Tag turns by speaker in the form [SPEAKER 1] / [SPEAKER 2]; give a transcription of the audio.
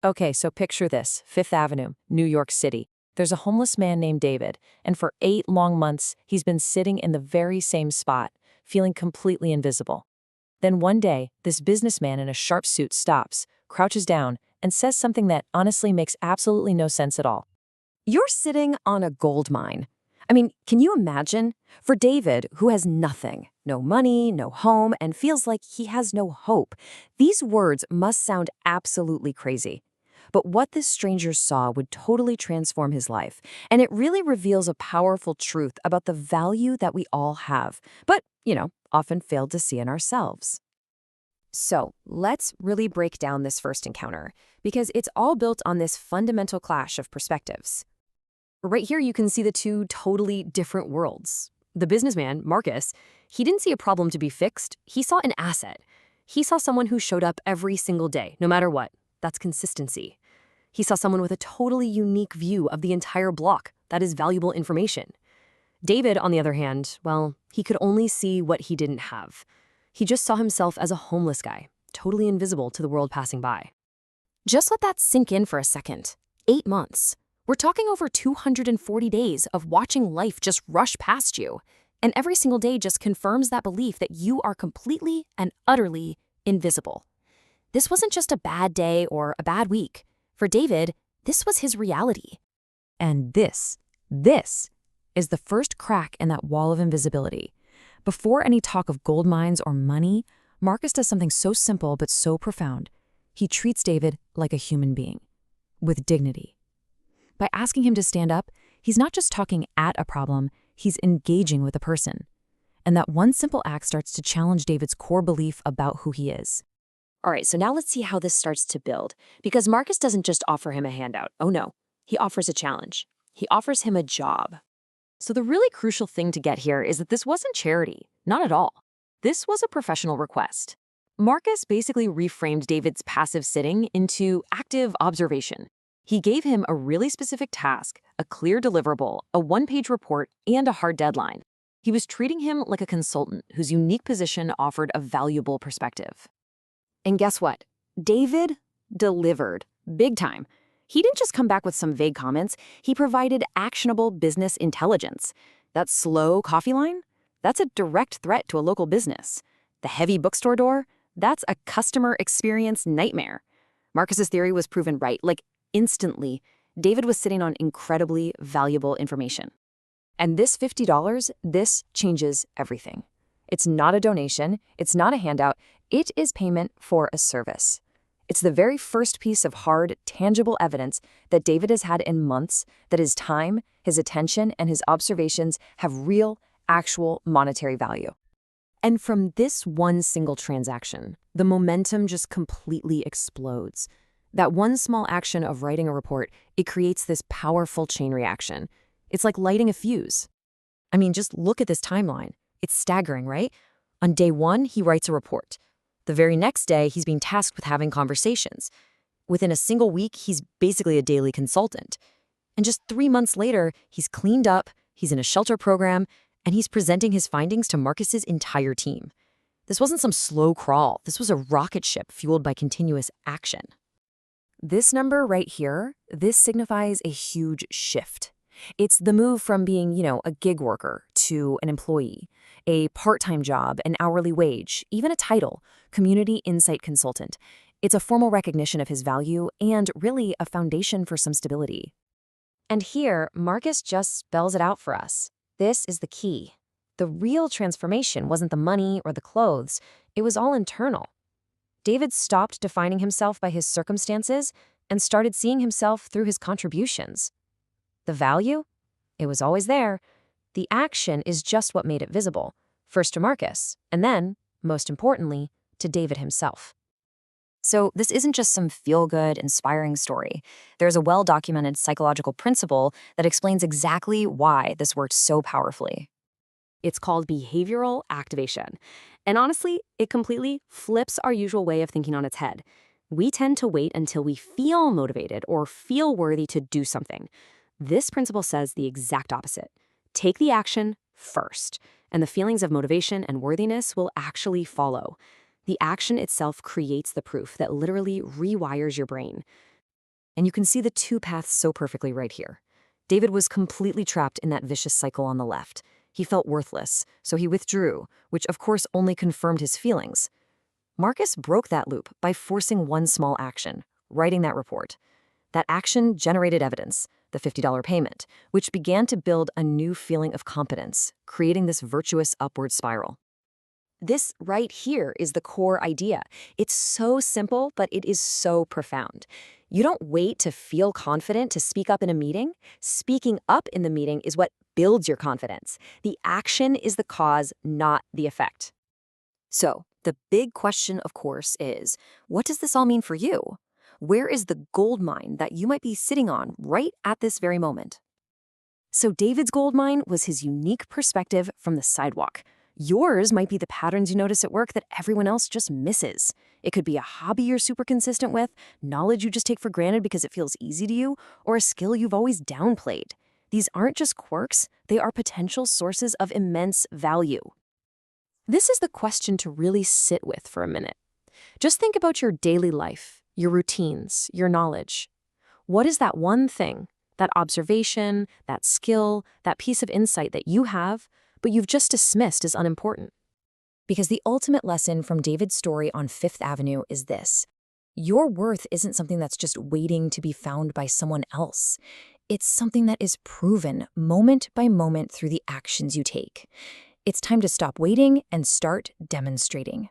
[SPEAKER 1] Okay, so picture this, Fifth Avenue, New York City. There's a homeless man named David, and for 8 long months, he's been sitting in the very same spot, feeling completely invisible. Then one day, this businessman in a sharp suit stops, crouches down, and says something that honestly makes absolutely no sense at all.
[SPEAKER 2] You're sitting on a gold mine. I mean, can you imagine? For David, who has nothing, no money, no home, and feels like he has no hope, these words must sound absolutely crazy. But what this stranger saw would totally transform his life, and it really reveals a powerful truth about the value that we all have, but, often fail to see in ourselves. So let's really break down this first encounter, because it's all built on this fundamental clash of perspectives. Right here, you can see the two totally different worlds. The businessman, Marcus, he didn't see a problem to be fixed. He saw an asset. He saw someone who showed up every single day, no matter what. That's consistency. He saw someone with a totally unique view of the entire block. That is valuable information. David, on the other hand, well, he could only see what he didn't have. He just saw himself as a homeless guy, totally invisible to the world passing by. Just let that sink in for a second. 8 months. We're talking over 240 days of watching life just rush past you. And every single day just confirms that belief that you are completely and utterly invisible. This wasn't just a bad day or a bad week. For David, this was his reality. And this is the first crack in that wall of invisibility. Before any talk of gold mines or money, Marcus does something so simple but so profound. He treats David like a human being, with dignity. By asking him to stand up, he's not just talking at a problem, he's engaging with a person. And that one simple act starts to challenge David's core belief about who he is. All right, so now let's see how this starts to build. Because Marcus doesn't just offer him a handout. Oh no, he offers a challenge. He offers him a job. So the really crucial thing to get here is that this wasn't charity, not at all. This was a professional request. Marcus basically reframed David's passive sitting into active observation. He gave him a really specific task, a clear deliverable, a one-page report, and a hard deadline. He was treating him like a consultant whose unique position offered a valuable perspective. And guess what? David delivered, big time. He didn't just come back with some vague comments, he provided actionable business intelligence. That slow coffee line? That's a direct threat to a local business. The heavy bookstore door? That's a customer experience nightmare. Marcus's theory was proven right, like instantly. David was sitting on incredibly valuable information. And this $50, this changes everything. It's not a donation, it's not a handout, it is payment for a service. It's the very first piece of hard, tangible evidence that David has had in months that his time, his attention, and his observations have real, actual monetary value. And from this one single transaction, the momentum just completely explodes. That one small action of writing a report, it creates this powerful chain reaction. It's like lighting a fuse. I mean, just look at this timeline. It's staggering, right? On day one, he writes a report. The very next day, he's being tasked with having conversations. Within a single week, he's basically a daily consultant. And just 3 months later, he's cleaned up, he's in a shelter program, and he's presenting his findings to Marcus's entire team. This wasn't some slow crawl. This was a rocket ship fueled by continuous action. This number right here, this signifies a huge shift. It's the move from being, a gig worker to an employee, a part-time job, an hourly wage, even a title, community insight consultant. It's a formal recognition of his value and really a foundation for some stability. And here, Marcus just spells it out for us. This is the key. The real transformation wasn't the money or the clothes. It was all internal. David stopped defining himself by his circumstances and started seeing himself through his contributions. The value? It was always there. The action is just what made it visible, first to Marcus, and then, most importantly, to David himself. So this isn't just some feel-good, inspiring story. There's a well-documented psychological principle that explains exactly why this worked so powerfully. It's called behavioral activation. And honestly, it completely flips our usual way of thinking on its head. We tend to wait until we feel motivated or feel worthy to do something. This principle says the exact opposite. Take the action first, and the feelings of motivation and worthiness will actually follow. The action itself creates the proof that literally rewires your brain. And you can see the two paths so perfectly right here. David was completely trapped in that vicious cycle on the left. He felt worthless, so he withdrew, which of course only confirmed his feelings. Marcus broke that loop by forcing one small action, writing that report. That action generated evidence, the $50 payment, which began to build a new feeling of competence, creating this virtuous upward spiral. This right here is the core idea. It's so simple, but it is so profound. You don't wait to feel confident to speak up in a meeting. Speaking up in the meeting is what builds your confidence. The action is the cause, not the effect. So, the big question, of course, is, what does this all mean for you? Where is the gold mine that you might be sitting on right at this very moment? So David's gold mine was his unique perspective from the sidewalk. Yours might be the patterns you notice at work that everyone else just misses. It could be a hobby you're super consistent with, knowledge you just take for granted because it feels easy to you, or a skill you've always downplayed. These aren't just quirks, they are potential sources of immense value. This is the question to really sit with for a minute. Just think about your daily life, your routines, your knowledge. What is that one thing, that observation, that skill, that piece of insight that you have, but you've just dismissed as unimportant? Because the ultimate lesson from David's story on Fifth Avenue is this: your worth isn't something that's just waiting to be found by someone else. It's something that is proven moment by moment through the actions you take. It's time to stop waiting and start demonstrating.